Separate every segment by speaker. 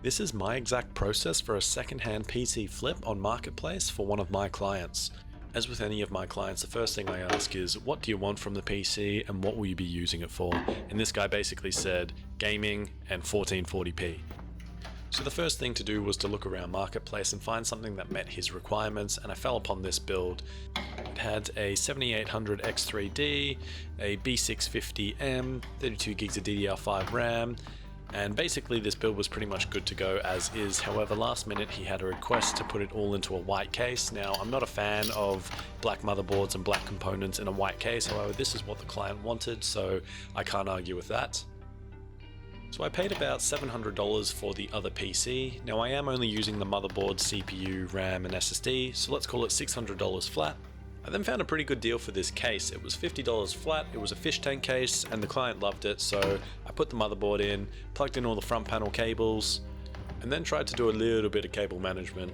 Speaker 1: This is my exact process for a second-hand PC flip on Marketplace for one of my clients. As with any of my clients, the first thing I ask is, what do you want from the PC and what will you be using it for? And this guy basically said, gaming and 1440p. So the first thing to do was to look around Marketplace and find something that met his requirements, and I fell upon this build. It had a 7800 X3D, a B650M, 32 gigs of DDR5 RAM, and basically this build was pretty much good to go as is. However, last minute he had a request to put it all into a white case. Now, I'm not a fan of black motherboards and black components in a white case, however this is what the client wanted, so I can't argue with that. So I paid about $700 for the other PC. Now I am only using the motherboard, CPU, RAM and SSD, so let's call it $600 flat. I then found a pretty good deal for this case. It was $50 flat, it was a fish tank case, and the client loved it, so I put the motherboard in, plugged in all the front panel cables, and then tried to do a little bit of cable management.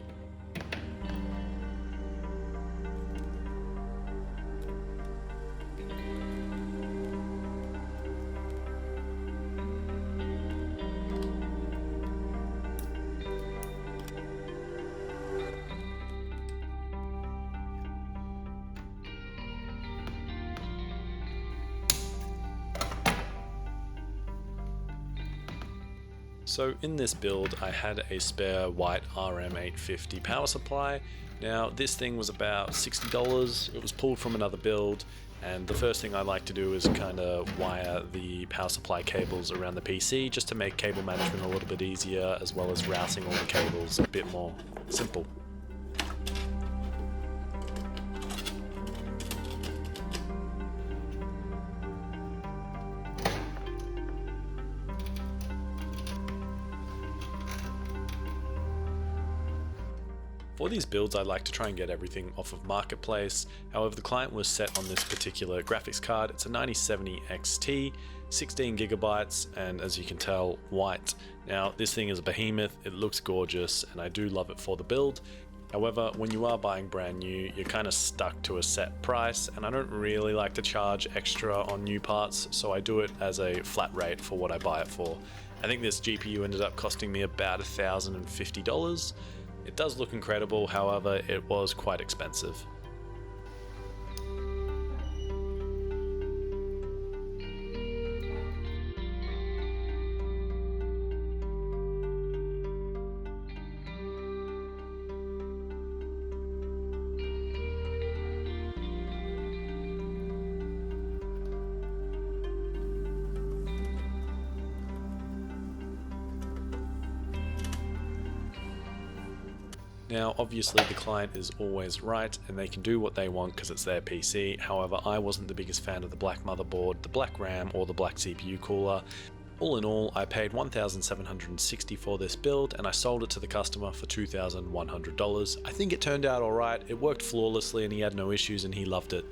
Speaker 1: So in this build I had a spare white RM850 power supply. Now this thing was about $60, it was pulled from another build, and the first thing I like to do is kind of wire the power supply cables around the PC just to make cable management a little bit easier, as well as routing all the cables a bit more simple. For these builds I like to try and get everything off of Marketplace, however the client was set on this particular graphics card. It's a 9070 XT, 16GB, and as you can tell, white. Now this thing is a behemoth, it looks gorgeous, and I do love it for the build. However, when you are buying brand new, you're kind of stuck to a set price, and I don't really like to charge extra on new parts, so I do it as a flat rate for what I buy it for. I think this GPU ended up costing me about $1,050. It does look incredible, however, it was quite expensive. Now obviously the client is always right and they can do what they want because it's their PC, however I wasn't the biggest fan of the black motherboard, the black RAM or the black CPU cooler. All in all, I paid $1,760 for this build and I sold it to the customer for $2,100. I think it turned out alright, it worked flawlessly and he had no issues and he loved it.